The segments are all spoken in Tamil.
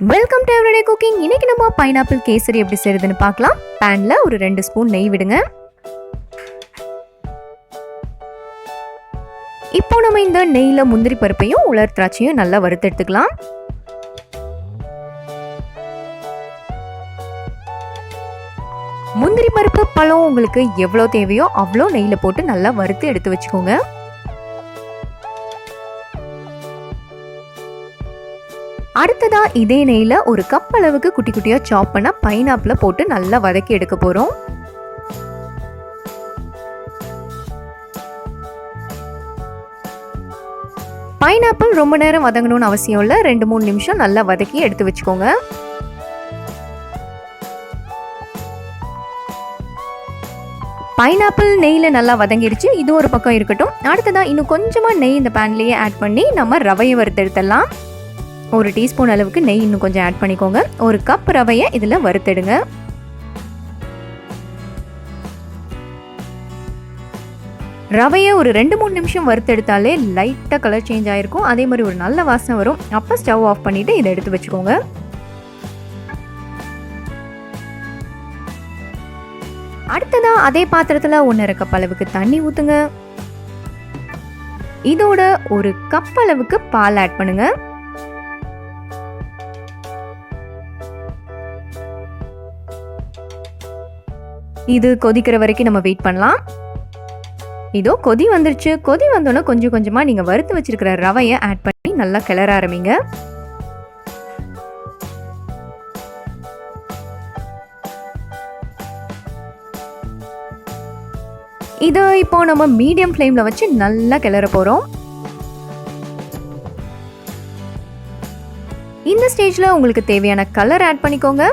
Welcome to everyday cooking. இன்னைக்கு நம்ம பைனாப்பிள் கேசரி எப்படி செய்யறதுன்னு பார்க்கலாம். பேன்ல ஒரு 2 ஸ்பூன் நெய் விடுங்க. இப்போ நம்ம இந்த நெய்ல முந்திரி பருப்பையும் உலர் திராட்சையும் நல்லா வறுத்து எடுத்துக்கலாம். முந்திரி பருப்பு பழம் உங்களுக்கு எவ்வளோ தேவையோ அவ்வளோ நெய்ல போட்டு நல்லா வறுத்து எடுத்து வச்சுக்கோங்க. அடுத்ததா இதே நெய்ல ஒரு கப் அளவுக்கு குட்டி குட்டியா சாப் பண்ண பைனாப்பிள போட்டு நல்லா வதக்கி எடுக்க போறோம். பைனாப்பிள் ரொம்ப நேரம் வதங்கணும்னு அவசியம் இல்லை. 2-3 நிமிஷம் நல்லா வதக்கி எடுத்து வச்சுக்கோங்க. பைனாப்பிள் நெய்ல நல்லா வதங்கிடுச்சு. இது ஒரு பக்கம் இருக்கட்டும். அடுத்ததா இன்னும் கொஞ்சமா நெய் இந்த பேன்லயே ஆட் பண்ணி நம்ம ரவையை வறுத்து எடுத்துடலாம். 1 டீஸ்பூன் அளவுக்கு நெய் இன்னும் கொஞ்சம் ஆட் பண்ணிக்கோங்க. 1 கப் ரவையை இதில் வறுத்தெடுங்க. ரவையை ஒரு 2-3 நிமிஷம் வறுத்தெடுத்தாலே லைட்டாக கலர் சேஞ்ச் ஆகிருக்கும். அதே மாதிரி ஒரு நல்ல வாசனை வரும். அப்போ ஸ்டவ் ஆஃப் பண்ணிவிட்டு இதை எடுத்து வச்சுக்கோங்க. அடுத்ததாக அதே பாத்திரத்தில் 1.5 கப் அளவுக்கு தண்ணி ஊற்றுங்க. இதோட 1 கப் அளவுக்கு பால் ஆட் பண்ணுங்க. இது கொதிக்கிற வரைக்கும் நம்ம வெயிட் பண்ணலாம். இதோ கொதி வந்துருச்சு. கொதி வந்தோன்னே கொஞ்சம் கொஞ்சமாக நீங்கள் வறுத்து வச்சிருக்கிற ரவையை ஆட் பண்ணி நல்லா கிளற ஆரம்பிங்க. இதை இப்போ நம்ம மீடியம் ஃப்ளேமில் வச்சு நல்லா கிளற போகிறோம். இந்த ஸ்டேஜில் உங்களுக்கு தேவையான கலர் ஆட் பண்ணிக்கோங்க.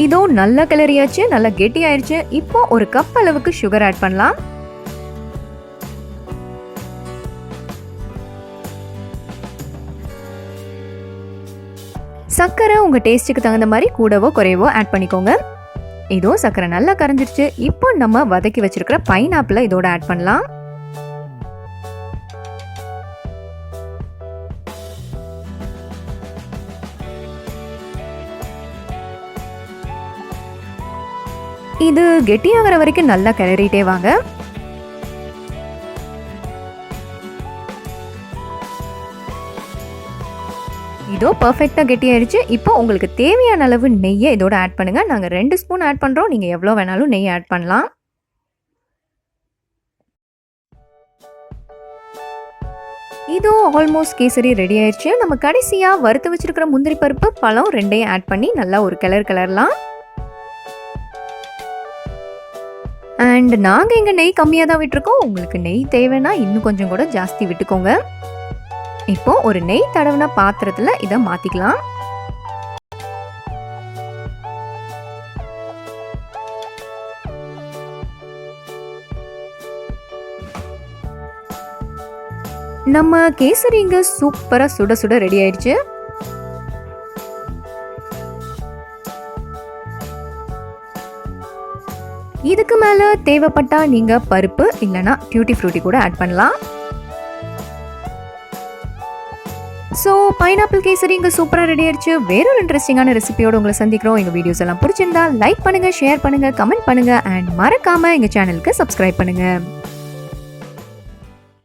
இதோ நல்லா கிளறியாச்சு, நல்லா கெட்டி ஆயிடுச்சு. இப்போ 1 கப் அளவுக்கு சுகர் ஆட் பண்ணலாம். சர்க்கரை உங்க டேஸ்ட்டுக்கு தகுந்த மாதிரி கூடவோ குறைவோ ஆட் பண்ணிக்கோங்க. இதோ சர்க்கரை நல்லா கரைஞ்சிருச்சு. இப்போ நம்ம வதக்கி வச்சிருக்கிற பைனாப்பிளை இதோட ஆட் பண்ணலாம். இது கெட்டியாகிற வரைக்கும் நல்லா கிளறிட்டே வாங்க. இதோ பர்ஃபெக்டாக கெட்டி ஆயிடுச்சு. இப்போ உங்களுக்கு தேவையான அளவு நெய்யை இதோட ஆட் பண்ணுங்க. நாங்கள் 2 ஸ்பூன் ஆட் பண்ணுறோம். நீங்கள் எவ்வளோ வேணாலும் நெய் ஆட் பண்ணலாம். இதோ ஆல்மோஸ்ட் கேசரி ரெடி ஆயிடுச்சு. நம்ம கடைசியாக வறுத்து வச்சிருக்கிற முந்திரி பருப்பு பழம் 2ஐயும் ஆட் பண்ணி நல்லா ஒரு கிளறலாம். அண்ட் நாங்கள் இங்கே நெய் கம்மியாக தான் விட்டுருக்கோம். உங்களுக்கு நெய் தேவைன்னா இன்னும் கொஞ்சம் கூட ஜாஸ்தி விட்டுக்கோங்க. இப்போ ஒரு நெய் தடவின பாத்திரத்தில் இதை மாற்றிக்கலாம். நம்ம கேசரி இங்கே சூப்பராக சுட சுட ரெடி ஆயிடுச்சு. இதுக்கு மேலே தேவைப்பட்டா நீங்கள் பருப்பு இல்லைனா டியூட்டி ஃப்ரூட்டி கூட ஆட் பண்ணலாம். ஸோ பைனாப்பிள் கேசரி இங்கே சூப்பராக ரெடி ஆயிடுச்சு. வேறொரு இன்ட்ரெஸ்டிங்கான ரெசிபியோடு உங்களை சந்திக்கிறோம். எங்கள் வீடியோஸ் எல்லாம் பிடிச்சிருந்தா லைக் பண்ணுங்கள், ஷேர் பண்ணுங்கள், கமெண்ட் பண்ணுங்கள் அண்ட் மறக்காமல் எங்கள் சேனலுக்கு சப்ஸ்கிரைப் பண்ணுங்கள்.